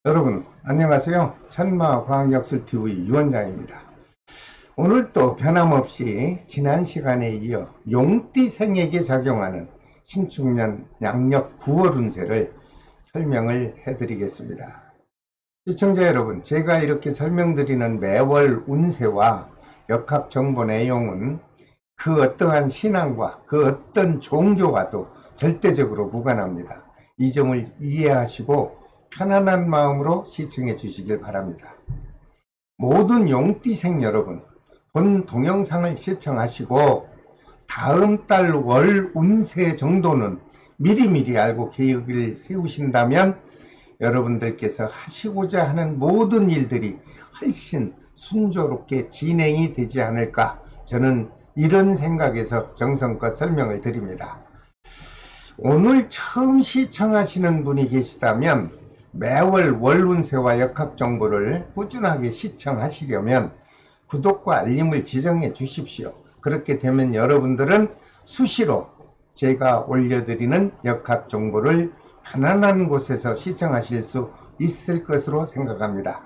여러분 안녕하세요. 천마과학역술TV 유원장입니다. 오늘 또 변함없이 지난 시간에 이어 용띠생에게 작용하는 신축년 양력 9월 운세를 설명을 해드리겠습니다. 시청자 여러분, 제가 이렇게 설명드리는 매월 운세와 역학정보 내용은 그 어떠한 신앙과 그 어떤 종교와도 절대적으로 무관합니다. 이 점을 이해하시고 편안한 마음으로 시청해 주시길 바랍니다. 모든 용띠생 여러분, 본 동영상을 시청하시고 다음 달 월 운세 정도는 미리미리 알고 계획을 세우신다면 여러분들께서 하시고자 하는 모든 일들이 훨씬 순조롭게 진행이 되지 않을까, 저는 이런 생각에서 정성껏 설명을 드립니다. 오늘 처음 시청하시는 분이 계시다면 매월 월운세와 역학정보를 꾸준하게 시청하시려면 구독과 알림을 지정해 주십시오. 그렇게 되면 여러분들은 수시로 제가 올려드리는 역학정보를 편안한 곳에서 시청하실 수 있을 것으로 생각합니다.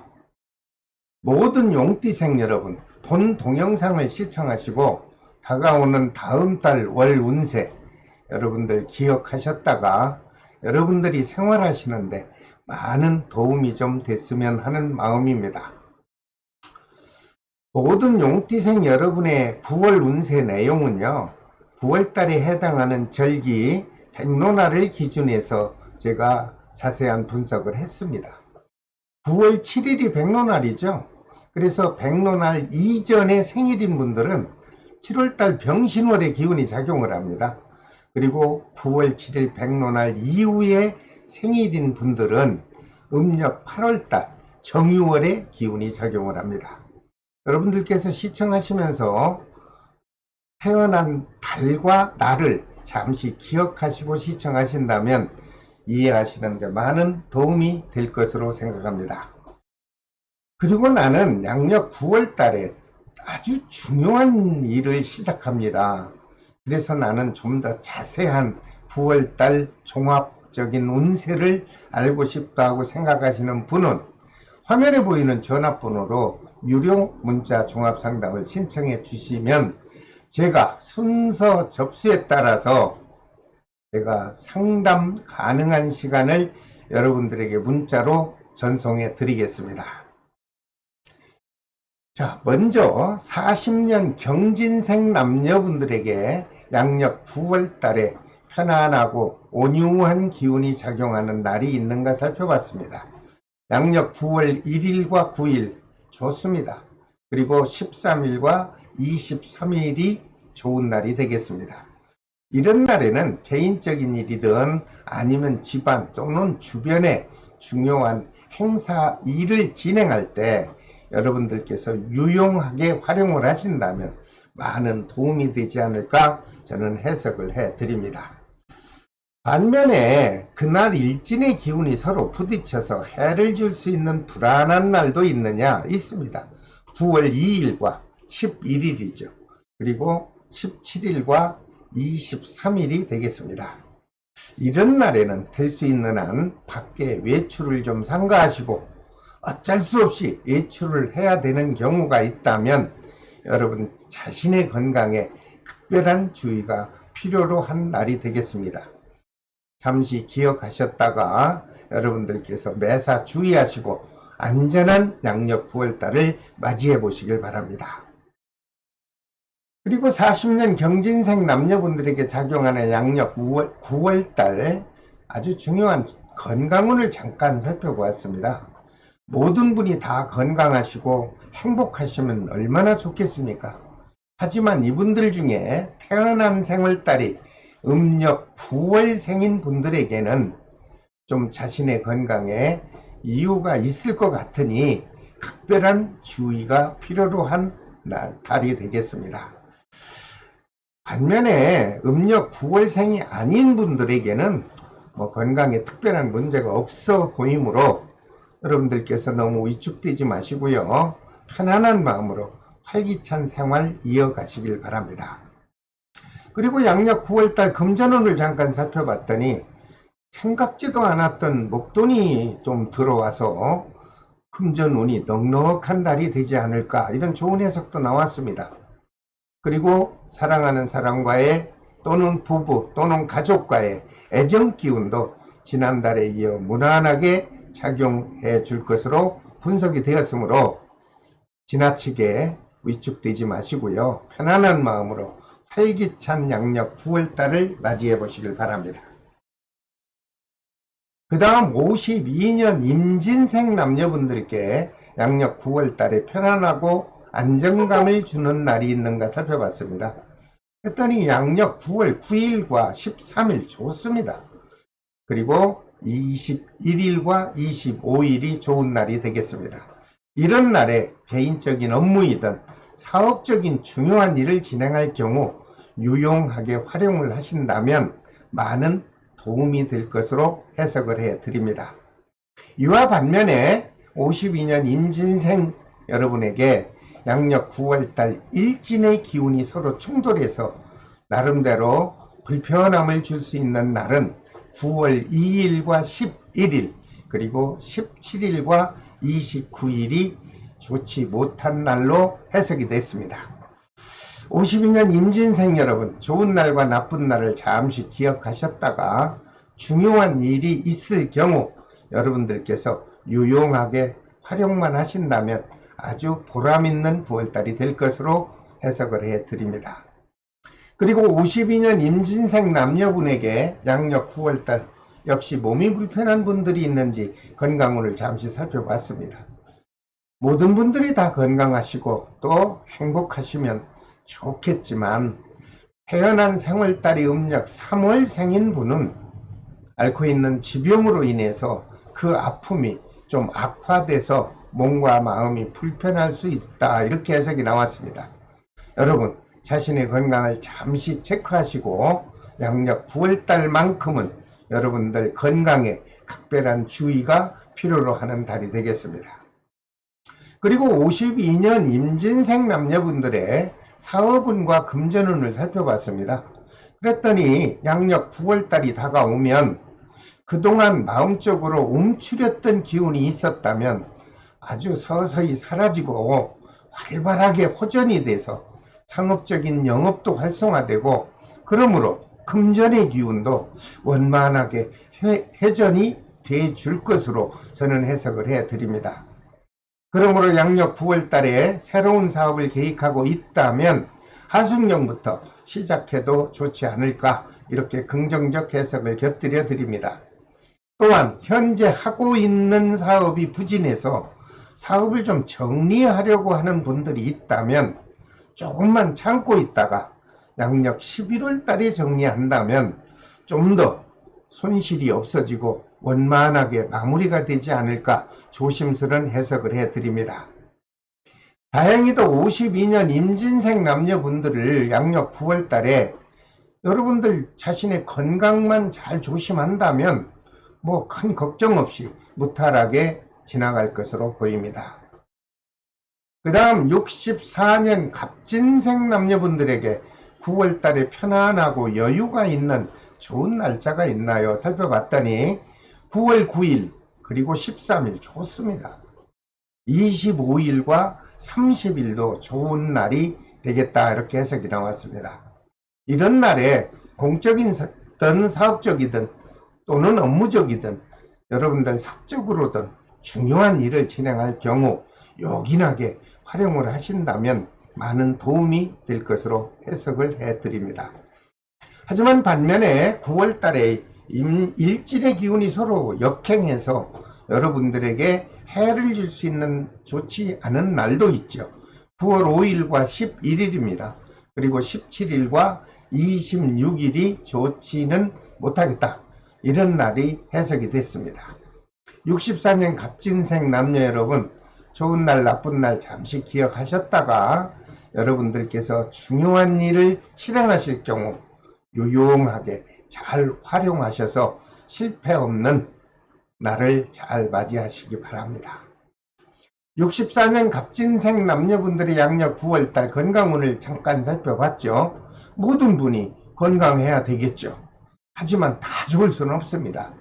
모든 용띠생 여러분, 본 동영상을 시청하시고 다가오는 다음 달 월 운세 여러분들 기억하셨다가 여러분들이 생활하시는데 많은 도움이 좀 됐으면 하는 마음입니다. 모든 용띠생 여러분의 9월 운세 내용은요, 9월달에 해당하는 절기 백로날을 기준해서 제가 자세한 분석을 했습니다. 9월 7일이 백로날이죠. 그래서 백로날 이전의 생일인 분들은 7월달 병신월의 기운이 작용을 합니다. 그리고 9월 7일 백로날 이후에 생일인 분들은 음력 8월달 정유월의 기운이 작용을 합니다. 여러분들께서 시청하시면서 태어난 달과 날을 잠시 기억하시고 시청하신다면 이해하시는 데 많은 도움이 될 것으로 생각합니다. 그리고 나는 양력 9월 달에 아주 중요한 일을 시작합니다. 그래서 나는 좀 더 자세한 9월 달 종합적인 운세를 알고 싶다고 생각하시는 분은 화면에 보이는 전화번호로 유료 문자 종합상담을 신청해 주시면 제가 순서 접수에 따라서 제가 상담 가능한 시간을 여러분들에게 문자로 전송해 드리겠습니다. 자, 먼저 40년 경진생 남녀분들에게 양력 9월 달에 편안하고 온유한 기운이 작용하는 날이 있는가 살펴봤습니다. 양력 9월 1일과 9일 좋습니다. 그리고 13일과 23일이 좋은 날이 되겠습니다. 이런 날에는 개인적인 일이든 아니면 집안 또는 주변에 중요한 행사 일을 진행할 때 여러분들께서 유용하게 활용을 하신다면 많은 도움이 되지 않을까 저는 해석을 해 드립니다. 반면에 그날 일진의 기운이 서로 부딪혀서 해를 줄 수 있는 불안한 날도 있느냐? 있습니다. 9월 2일과 11일이죠. 그리고 17일과 23일이 되겠습니다. 이런 날에는 될 수 있는 한 밖에 외출을 좀 삼가하시고 어쩔 수 없이 외출을 해야 되는 경우가 있다면 여러분 자신의 건강에 특별한 주의가 필요로 한 날이 되겠습니다. 잠시 기억하셨다가 여러분들께서 매사 주의하시고 안전한 양력 9월달을 맞이해 보시길 바랍니다. 그리고 40년 경진생 남녀분들에게 작용하는 양력 9월달 아주 중요한 건강운을 잠깐 살펴보았습니다. 모든 분이 다 건강하시고 행복하시면 얼마나 좋겠습니까? 하지만 이분들 중에 태어난 생월달이 음력 9월생인 분들에게는 좀 자신의 건강에 이유가 있을 것 같으니 각별한 주의가 필요로 한 달이 되겠습니다. 반면에 음력 9월생이 아닌 분들에게는 건강에 특별한 문제가 없어 보이므로 여러분들께서 너무 위축되지 마시고요. 편안한 마음으로 활기찬 생활 이어가시길 바랍니다. 그리고 양력 9월달 금전운을 잠깐 살펴봤더니 생각지도 않았던 목돈이 좀 들어와서 금전운이 넉넉한 달이 되지 않을까, 이런 좋은 해석도 나왔습니다. 그리고 사랑하는 사람과의 또는 부부 또는 가족과의 애정 기운도 지난달에 이어 무난하게 작용해 줄 것으로 분석이 되었으므로 지나치게 위축되지 마시고요. 편안한 마음으로 활기찬 양력 9월달을 맞이해 보시길 바랍니다. 그 다음 52년 임진생 남녀분들께 양력 9월달에 편안하고 안정감을 주는 날이 있는가 살펴봤습니다. 했더니 양력 9월 9일과 13일 좋습니다. 그리고 21일과 25일이 좋은 날이 되겠습니다. 이런 날에 개인적인 업무이든 사업적인 중요한 일을 진행할 경우 유용하게 활용을 하신다면 많은 도움이 될 것으로 해석을 해 드립니다. 이와 반면에 52년 임진생 여러분에게 양력 9월달 일진의 기운이 서로 충돌해서 나름대로 불편함을 줄 수 있는 날은 9월 2일과 11일 그리고 17일과 29일이 좋지 못한 날로 해석이 됐습니다. 52년 임진생 여러분, 좋은 날과 나쁜 날을 잠시 기억하셨다가 중요한 일이 있을 경우 여러분들께서 유용하게 활용만 하신다면 아주 보람있는 9월달이 될 것으로 해석을 해 드립니다. 그리고 52년 임진생 남녀분에게 양력 9월달 역시 몸이 불편한 분들이 있는지 건강운을 잠시 살펴봤습니다. 모든 분들이 다 건강하시고 또 행복하시면 좋겠지만 태어난 생월달이 음력 3월생인 분은 앓고 있는 지병으로 인해서 그 아픔이 좀 악화돼서 몸과 마음이 불편할 수 있다, 이렇게 해석이 나왔습니다. 여러분, 자신의 건강을 잠시 체크하시고 양력 9월달만큼은 여러분들 건강에 각별한 주의가 필요로 하는 달이 되겠습니다. 그리고 52년 임진생 남녀분들의 사업운과 금전운을 살펴봤습니다. 그랬더니 양력 9월달이 다가오면 그동안 마음적으로 움츠렸던 기운이 있었다면 아주 서서히 사라지고 활발하게 호전이 돼서 상업적인 영업도 활성화되고, 그러므로 금전의 기운도 원만하게 회전이 돼 줄 것으로 저는 해석을 해 드립니다. 그러므로 양력 9월달에 새로운 사업을 계획하고 있다면 하순경부터 시작해도 좋지 않을까, 이렇게 긍정적 해석을 곁들여 드립니다. 또한 현재 하고 있는 사업이 부진해서 사업을 좀 정리하려고 하는 분들이 있다면 조금만 참고 있다가 양력 11월 달에 정리한다면 좀 더 손실이 없어지고 원만하게 마무리가 되지 않을까 조심스런 해석을 해 드립니다. 다행히도 52년 임진생 남녀분들을 양력 9월 달에 여러분들 자신의 건강만 잘 조심한다면 뭐 큰 걱정 없이 무탈하게 지나갈 것으로 보입니다. 그 다음 64년 갑진생 남녀분들에게 9월 달에 편안하고 여유가 있는 좋은 날짜가 있나요? 살펴봤더니 9월 9일 그리고 13일 좋습니다. 25일과 30일도 좋은 날이 되겠다, 이렇게 해석이 나왔습니다. 이런 날에 공적이든 사업적이든 또는 업무적이든 여러분들 사적으로든 중요한 일을 진행할 경우 요긴하게 활용을 하신다면 많은 도움이 될 것으로 해석을 해 드립니다. 하지만 반면에 9월 달에 일진의 기운이 서로 역행해서 여러분들에게 해를 줄 수 있는 좋지 않은 날도 있죠. 9월 5일과 11일입니다. 그리고 17일과 26일이 좋지는 못하겠다, 이런 날이 해석이 됐습니다. 64년 갑진생 남녀 여러분, 좋은 날 나쁜 날 잠시 기억하셨다가 여러분들께서 중요한 일을 실행하실 경우 유용하게 잘 활용하셔서 실패 없는 날을 잘 맞이하시기 바랍니다. 64년 갑진생 남녀분들의 양력 9월달 건강운을 잠깐 살펴봤죠. 모든 분이 건강해야 되겠죠. 하지만 다 좋을 수는 없습니다.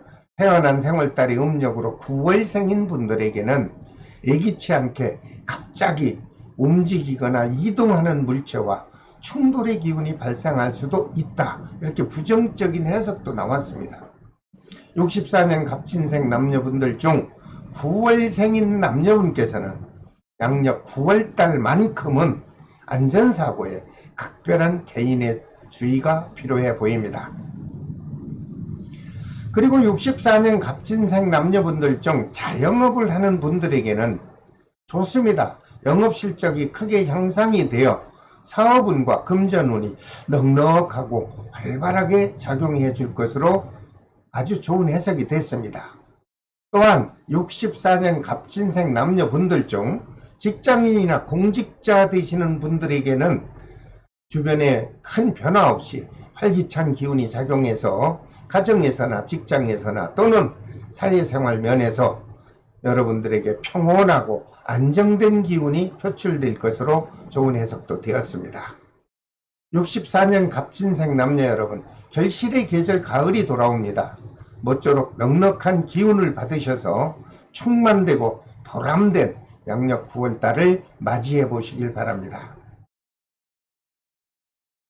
태어난 생월달이 음력으로 9월생인 분들에게는 예기치 않게 갑자기 움직이거나 이동하는 물체와 충돌의 기운이 발생할 수도 있다. 이렇게 부정적인 해석도 나왔습니다. 64년 갑진생 남녀분들 중 9월생인 남녀분께서는 양력 9월달만큼은 안전사고에 각별한 개인의 주의가 필요해 보입니다. 그리고 64년 갑진생 남녀분들 중 자영업을 하는 분들에게는 좋습니다. 영업실적이 크게 향상이 되어 사업운과 금전운이 넉넉하고 활발하게 작용해 줄 것으로 아주 좋은 해석이 됐습니다. 또한 64년 갑진생 남녀분들 중 직장인이나 공직자 되시는 분들에게는 주변에 큰 변화 없이 활기찬 기운이 작용해서 가정에서나 직장에서나 또는 사회생활 면에서 여러분들에게 평온하고 안정된 기운이 표출될 것으로 좋은 해석도 되었습니다. 64년 갑진생 남녀 여러분, 결실의 계절 가을이 돌아옵니다. 모쪼록 넉넉한 기운을 받으셔서 충만되고 보람된 양력 9월달을 맞이해 보시길 바랍니다.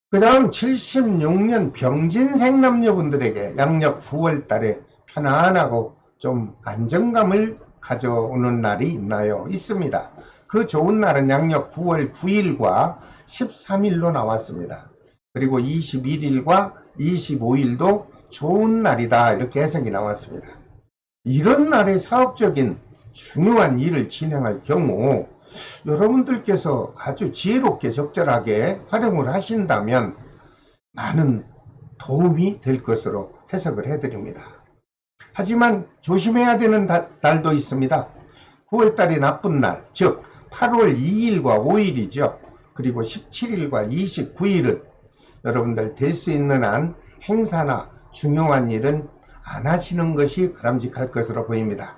그 다음 76년 병진생 남녀분들에게 양력 9월달에 편안하고 좀 안정감을 가져오는 날이 있나요? 있습니다. 그 좋은 날은 양력 9월 9일과 13일로 나왔습니다. 그리고 21일과 25일도 좋은 날이다, 이렇게 해석이 나왔습니다. 이런 날에 사업적인 중요한 일을 진행할 경우 여러분들께서 아주 지혜롭게 적절하게 활용을 하신다면 많은 도움이 될 것으로 해석을 해드립니다. 하지만 조심해야 되는 날도 있습니다. 9월달이 나쁜 날, 즉 8월 2일과 5일이죠. 그리고 17일과 29일은 여러분들 될 수 있는 한 행사나 중요한 일은 안 하시는 것이 바람직할 것으로 보입니다.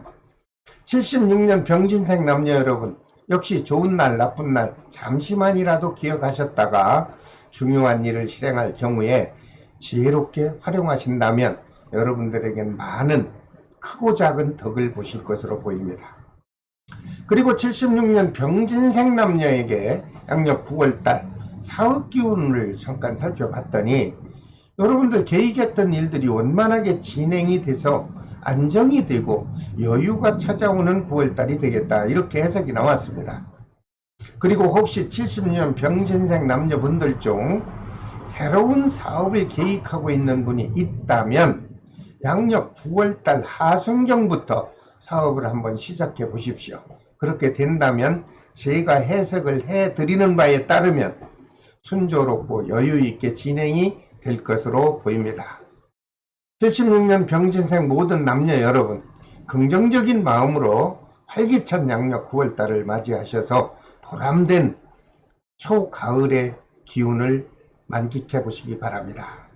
76년 병진생 남녀 여러분, 역시 좋은 날, 나쁜 날 잠시만이라도 기억하셨다가 중요한 일을 실행할 경우에 지혜롭게 활용하신다면 여러분들에겐 많은 크고 작은 덕을 보실 것으로 보입니다. 그리고 76년 병진생 남녀에게 양력 9월달 사업 기운을 잠깐 살펴봤더니 여러분들 계획했던 일들이 원만하게 진행이 돼서 안정이 되고 여유가 찾아오는 9월달이 되겠다, 이렇게 해석이 나왔습니다. 그리고 혹시 70년 병진생 남녀분들 중 새로운 사업을 계획하고 있는 분이 있다면 양력 9월달 하순경부터 사업을 한번 시작해 보십시오. 그렇게 된다면 제가 해석을 해드리는 바에 따르면 순조롭고 여유있게 진행이 될 것으로 보입니다. 76년 병진생 모든 남녀 여러분, 긍정적인 마음으로 활기찬 양력 9월달을 맞이하셔서 보람된 초가을의 기운을 만끽해 보시기 바랍니다.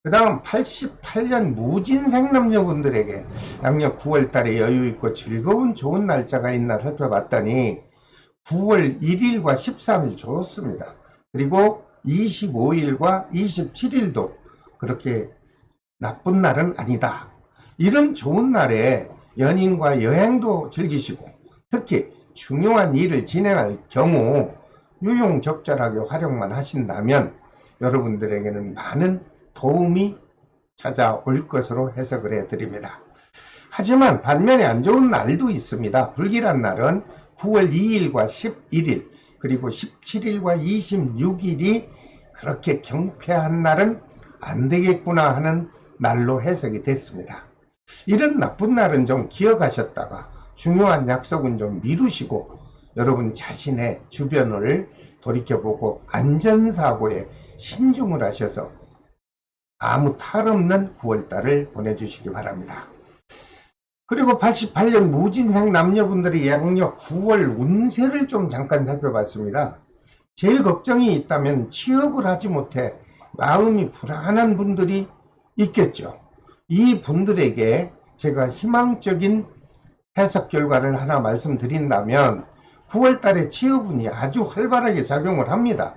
그 다음 88년 무진생 남녀분들에게 양력 9월달에 여유있고 즐거운 좋은 날짜가 있나 살펴봤더니 9월 1일과 13일 좋습니다. 그리고 25일과 27일도 그렇게 나쁜 날은 아니다. 이런 좋은 날에 연인과 여행도 즐기시고 특히 중요한 일을 진행할 경우 유용적절하게 활용만 하신다면 여러분들에게는 많은 도움이 찾아올 것으로 해석을 해드립니다. 하지만 반면에 안 좋은 날도 있습니다. 불길한 날은 9월 2일과 11일 그리고 17일과 26일이 그렇게 경쾌한 날은 안 되겠구나 하는 날로 해석이 됐습니다. 이런 나쁜 날은 좀 기억하셨다가 중요한 약속은 좀 미루시고 여러분 자신의 주변을 돌이켜보고 안전사고에 신중을 하셔서 아무 탈 없는 9월달을 보내주시기 바랍니다. 그리고 88년 무진생 남녀분들의 양력 9월 운세를 좀 잠깐 살펴봤습니다. 제일 걱정이 있다면 취업을 하지 못해 마음이 불안한 분들이 있겠죠. 이 분들에게 제가 희망적인 해석 결과를 하나 말씀드린다면 9월달에 취업운이 아주 활발하게 작용을 합니다.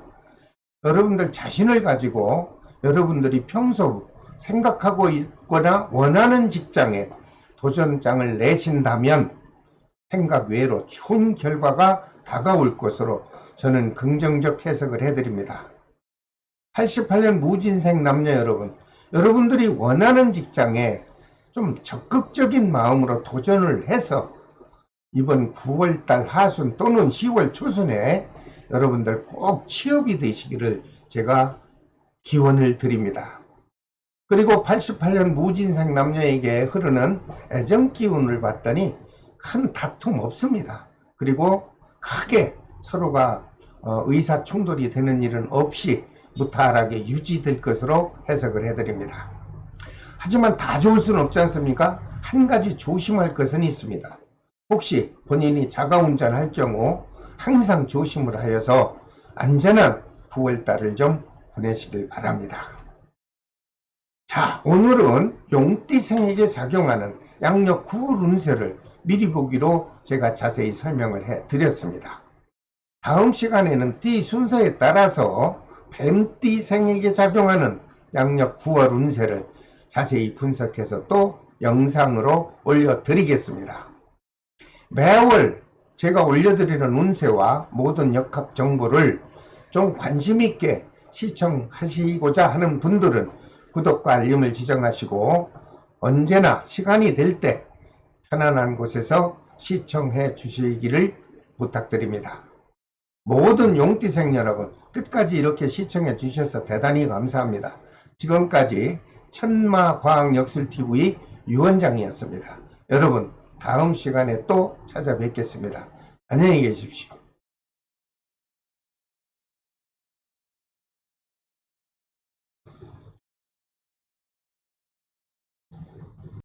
여러분들 자신을 가지고 여러분들이 평소 생각하고 있거나 원하는 직장에 도전장을 내신다면 생각 외로 좋은 결과가 다가올 것으로 저는 긍정적 해석을 해드립니다. 88년 무진생 남녀 여러분, 여러분들이 원하는 직장에 좀 적극적인 마음으로 도전을 해서 이번 9월달 하순 또는 10월 초순에 여러분들 꼭 취업이 되시기를 제가 기원을 드립니다. 그리고 88년 무진생 남녀에게 흐르는 애정 기운을 봤더니 큰 다툼 없습니다. 그리고 크게 서로가 의사 충돌이 되는 일은 없이 무탈하게 유지될 것으로 해석을 해드립니다. 하지만 다 좋을 수는 없지 않습니까? 한 가지 조심할 것은 있습니다. 혹시 본인이 자가운전 할 경우 항상 조심을 하여서 안전한 9월달을 좀 보내시길 바랍니다. 자, 오늘은 용띠생에게 작용하는 양력 9월 운세를 미리 보기로 제가 자세히 설명을 해 드렸습니다. 다음 시간에는 띠 순서에 따라서 뱀띠생에게 작용하는 양력 9월 운세를 자세히 분석해서 또 영상으로 올려드리겠습니다. 매월 제가 올려드리는 운세와 모든 역학 정보를 좀 관심있게 시청하시고자 하는 분들은 구독과 알림을 지정하시고 언제나 시간이 될 때 편안한 곳에서 시청해 주시기를 부탁드립니다. 모든 용띠생 여러분, 끝까지 이렇게 시청해 주셔서 대단히 감사합니다. 지금까지 천마과학역술TV 유원장이었습니다. 여러분, 다음 시간에 또 찾아뵙겠습니다. 안녕히 계십시오.